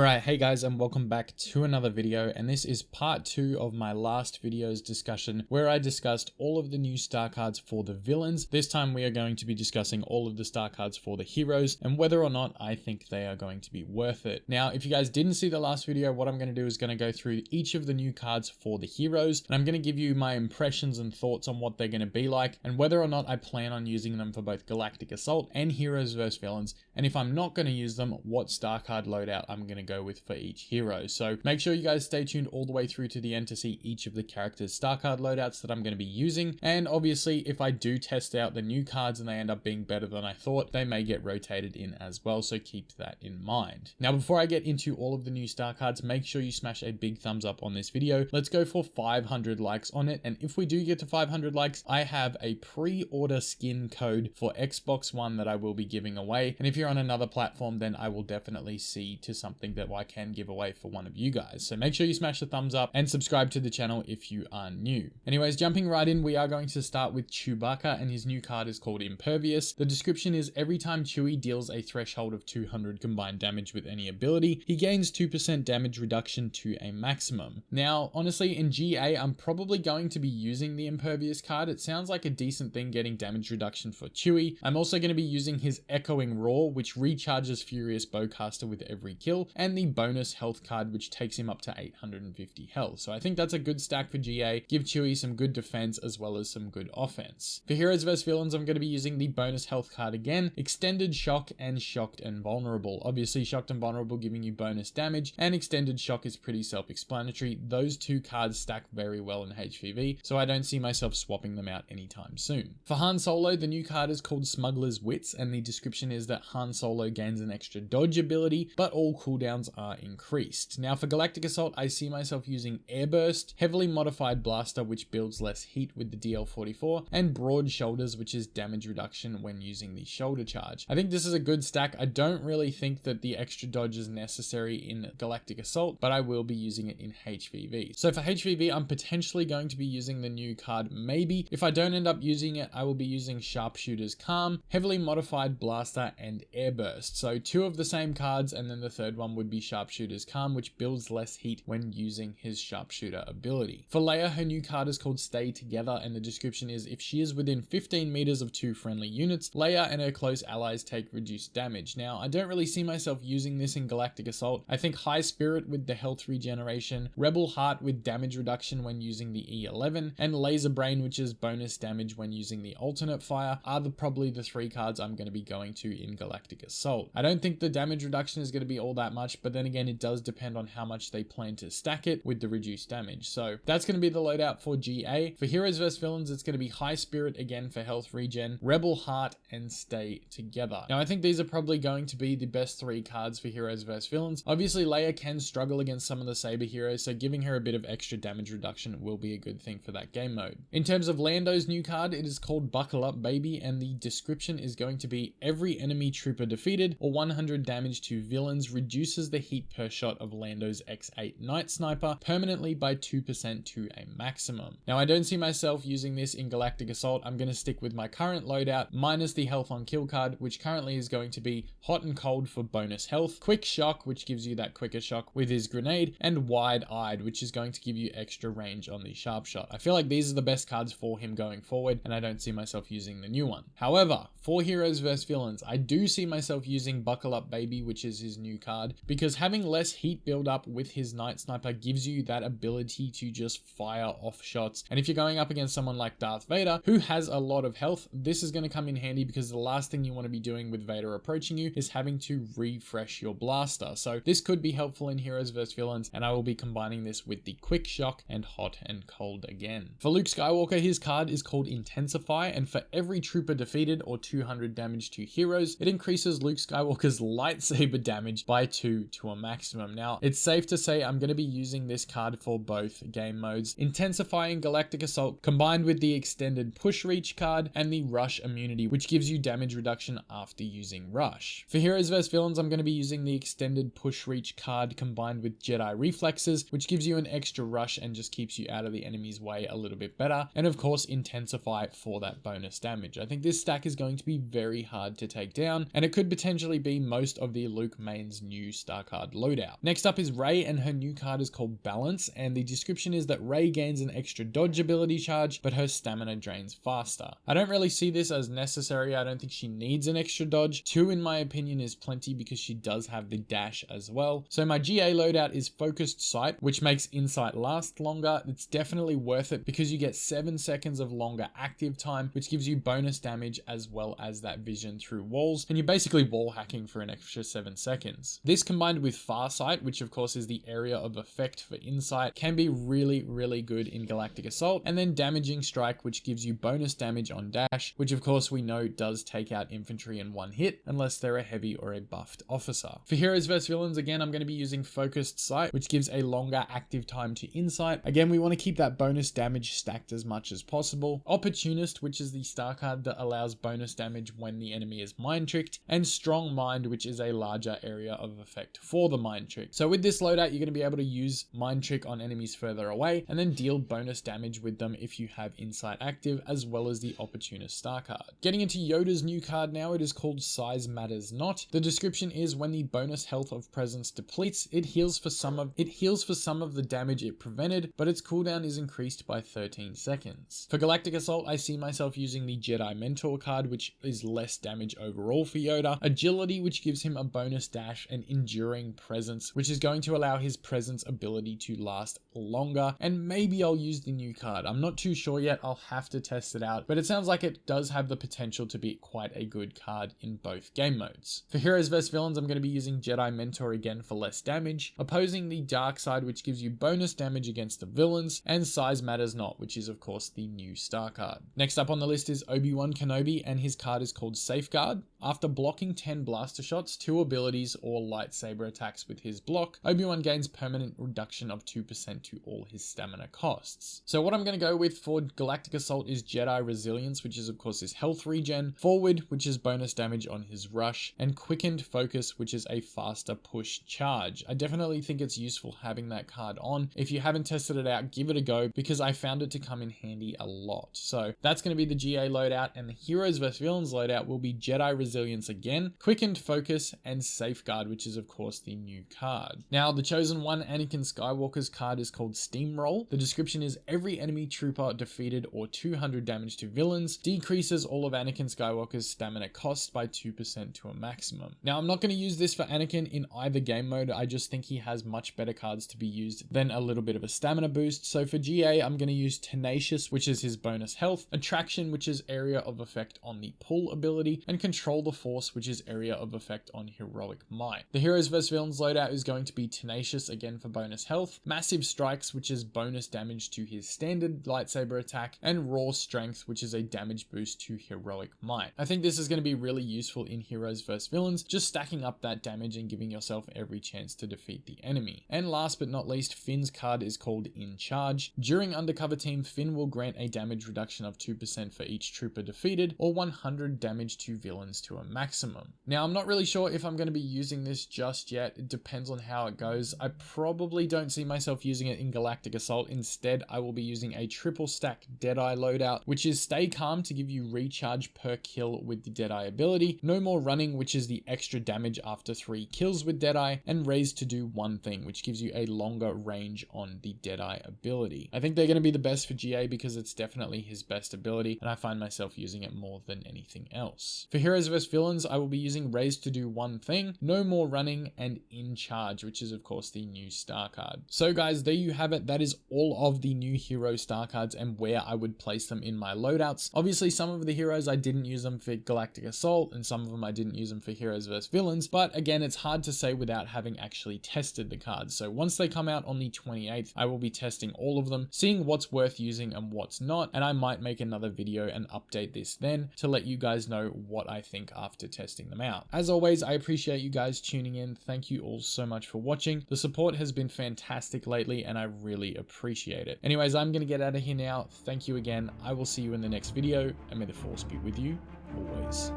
Alright, hey guys, and welcome back to another video, and this is part 2 of my last video's discussion where I discussed all of the new star cards for the villains. This time we are going to be discussing all of the star cards for the heroes and whether or not I think they are going to be worth it. Now, if you guys didn't see the last video, what I'm going to do is going to go through each of the new cards for the heroes, and I'm going to give you my impressions and thoughts on what they're going to be like and whether or not I plan on using them for both Galactic Assault and Heroes vs Villains, and if I'm not going to use them, what star card loadout I'm going to go with for each hero. So make sure you guys stay tuned all the way through to the end to see each of the characters' star card loadouts that I'm going to be using. And obviously, if I do test out the new cards and they end up being better than I thought, they may get rotated in as well, so keep that in mind. Now, before I get into all of the new star cards, make sure you smash a big thumbs up on this video. Let's go for 500 likes on it, and if we do get to 500 likes, I have a pre-order skin code for Xbox One that I will be giving away, and if you're on another platform, then I will definitely see to something that I can give away for one of you guys. So make sure you smash the thumbs up and subscribe to the channel if you are new. Anyways, jumping right in, we are going to start with Chewbacca, and his new card is called Impervious. The description is every time Chewie deals a threshold of 200 combined damage with any ability, he gains 2% damage reduction to a maximum. Now, honestly, in GA, I'm probably going to be using the Impervious card. It sounds like a decent thing getting damage reduction for Chewie. I'm also going to be using his Echoing Roar, which recharges Furious Bowcaster with every kill, and the bonus health card, which takes him up to 850 health. So I think that's a good stack for GA. Give Chewie some good defense as well as some good offense. For Heroes vs Villains, I'm going to be using the bonus health card again, Extended Shock and Shocked and Vulnerable. Obviously, Shocked and Vulnerable giving you bonus damage, and Extended Shock is pretty self-explanatory. Those two cards stack very well in HVV, so I don't see myself swapping them out anytime soon. For Han Solo, the new card is called Smuggler's Wits, and the description is that Han Solo gains an extra dodge ability, but all cooldowns are increased. Now, for Galactic Assault, I see myself using Airburst, Heavily Modified Blaster, which builds less heat with the DL44, and Broad Shoulders, which is damage reduction when using the shoulder charge. I think this is a good stack. I don't really think that the extra dodge is necessary in Galactic Assault, but I will be using it in HVV. So for HVV, I'm potentially going to be using the new card Maybe. If I don't end up using it, I will be using Sharpshooter's Calm, Heavily Modified Blaster, and Airburst. So two of the same cards, and then the third one would be Sharpshooter's Calm, which builds less heat when using his Sharpshooter ability. For Leia, her new card is called Stay Together, and the description is if she is within 15 meters of two friendly units, Leia and her close allies take reduced damage. Now, I don't really see myself using this in Galactic Assault. I think High Spirit with the health regeneration, Rebel Heart with damage reduction when using the E11, and Laser Brain, which is bonus damage when using the alternate fire, are probably the three cards I'm going to be going to in Galactic Assault. I don't think the damage reduction is going to be all that much, but then again, it does depend on how much they plan to stack it with the reduced damage. So that's going to be the loadout for GA. For Heroes vs Villains, it's going to be High Spirit again for health regen, Rebel Heart, and Stay Together. Now, I think these are probably going to be the best three cards for Heroes vs Villains. Obviously, Leia can struggle against some of the Saber heroes, so giving her a bit of extra damage reduction will be a good thing for that game mode. In terms of Lando's new card, it is called Buckle Up Baby, and the description is going to be every enemy trooper defeated or 100 damage to villains reduces the heat per shot of Lando's X8 Night Sniper permanently by 2% to a maximum. Now, I don't see myself using this in Galactic Assault. I'm going to stick with my current loadout minus the health on kill card, which currently is going to be Hot and Cold for bonus health, Quick Shock, which gives you that quicker shock with his grenade, and Wide Eyed, which is going to give you extra range on the sharp shot. I feel like these are the best cards for him going forward, and I don't see myself using the new one. However, for Heroes vs Villains, I do see myself using Buckle Up Baby, which is his new card, because having less heat build up with his Night Sniper gives you that ability to just fire off shots. And if you're going up against someone like Darth Vader, who has a lot of health, this is going to come in handy because the last thing you want to be doing with Vader approaching you is having to refresh your blaster. So this could be helpful in Heroes vs Villains, and I will be combining this with the Quick Shock and Hot and Cold again. For Luke Skywalker, his card is called Intensify, and for every trooper defeated or 200 damage to heroes, it increases Luke Skywalker's lightsaber damage by 2 to a maximum. Now, it's safe to say I'm going to be using this card for both game modes. Intensifying Galactic Assault combined with the extended push reach card and the rush immunity, which gives you damage reduction after using rush. For Heroes vs Villains, I'm going to be using the extended push reach card combined with Jedi reflexes, which gives you an extra rush and just keeps you out of the enemy's way a little bit better. And of course, Intensify for that bonus damage. I think this stack is going to be very hard to take down, and it could potentially be most of the Luke main's new star card loadout. Next up is Rey, and her new card is called Balance, and the description is that Rey gains an extra dodge ability charge, but her stamina drains faster. I don't really see this as necessary. I don't think she needs an extra dodge. 2 in my opinion is plenty because she does have the dash as well. So my GA loadout is Focused Sight, which makes Insight last longer. It's definitely worth it because you get 7 seconds of longer active time, which gives you bonus damage as well as that vision through walls, and you're basically wall hacking for an extra 7 seconds. This combined with Farsight, which of course is the area of effect for Insight, can be really good in Galactic Assault, and then Damaging Strike, which gives you bonus damage on dash, which of course we know does take out infantry in one hit unless they're a heavy or a buffed officer. For heroes vs villains, again, I'm going to be using Focused Sight, which gives a longer active time to Insight. Again, we want to keep that bonus damage stacked as much as possible. Opportunist, which is the star card that allows bonus damage when the enemy is mind tricked, and Strong Mind, which is a larger area of effect for the mind trick. So with this loadout, you're going to be able to use mind trick on enemies further away and then deal bonus damage with them if you have Insight active, as well as the Opportunist star card. Getting into Yoda's new card now, it is called Size Matters Not. The description is when the bonus health of presence depletes, it heals for some of the damage it prevented, but its cooldown is increased by 13 seconds. For Galactic Assault, I see myself using the Jedi Mentor card, which is less damage overall for Yoda, Agility, which gives him a bonus dash, and Enduring Presence, which is going to allow his presence ability to last longer, and maybe I'll use the new card. I'm not too sure yet, I'll have to test it out, but it sounds like it does have the potential to be quite a good card in both game modes. For heroes vs villains, I'm going to be using Jedi Mentor again for less damage, opposing the Dark Side, which gives you bonus damage against the villains, and Size Matters Not, which is of course the new star card. Next up on the list is Obi-Wan Kenobi, and his card is called Safeguard. After blocking 10 blaster shots, 2 abilities or lightsaber attacks with his block, Obi-Wan gains permanent reduction of 2% to all his stamina costs. So what I'm going to go with for Galactic Assault is Jedi Resilience, which is of course his health regen, Forward, which is bonus damage on his rush, and Quickened Focus, which is a faster push charge. I definitely think it's useful having that card on. If you haven't tested it out, give it a go because I found it to come in handy a lot. So that's going to be the GA loadout, and the Heroes vs Villains loadout will be Jedi Resilience again, Quickened Focus, and Safeguard, which is of course the new card. Now the chosen one, Anakin Skywalker's card is called Steamroll. The description is every enemy trooper defeated or 200 damage to villains decreases all of Anakin Skywalker's stamina cost by 2% to a maximum. Now I'm not going to use this for Anakin in either game mode. I just think he has much better cards to be used than a little bit of a stamina boost. So for GA, I'm going to use Tenacious, which is his bonus health, Attraction, which is area of effect on the pull ability, and Control the Force, which is area of effect on Heroic Might. The Heroes vs Villains loadout is going to be Tenacious again for bonus health, Massive Strikes, which is bonus damage to his standard lightsaber attack, and Raw Strength, which is a damage boost to Heroic Might. I think this is going to be really useful in Heroes vs Villains, just stacking up that damage and giving yourself every chance to defeat the enemy. And last but not least, Finn's card is called In Charge. During Undercover Team, Finn will grant a damage reduction of 2% for each trooper defeated, or 100 damage to villains to a maximum. Now I'm not really sure if I'm going to be using this just yet. It depends on how it goes. I probably don't see myself using it in Galactic Assault. Instead, I will be using a triple stack Deadeye loadout, which is Stay Calm to give you recharge per kill with the Deadeye ability, No More Running, which is the extra damage after 3 kills with Deadeye, and Raise to do one thing, which gives you a longer range on the Deadeye ability. I think they're going to be the best for GA because it's definitely his best ability, and I find myself using it more than anything else. For Heroes vs Villains, I will be using Raise to do one thing, No More Running, and In Charge, which is of course the new star card. So guys, there you have it. That is all of the new hero star cards and where I would place them in my loadouts. Obviously, some of the heroes I didn't use them for Galactic Assault, and some of them I didn't use them for Heroes vs Villains, but again, it's hard to say without having actually tested the cards. So once they come out on the 28th, I will be testing all of them, seeing what's worth using and what's not, and I might make another video and update this then to let you guys know what I think after testing them out. As always, I appreciate you guys tuning in. Thank you all so much for watching. The support has been fantastic lately and I really appreciate it. Anyways, I'm going to get out of here now. Thank you again. I will see you in the next video, and may the Force be with you always.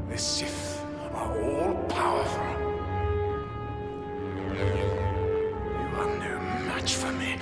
The Sith are all powerful. You are no match for me.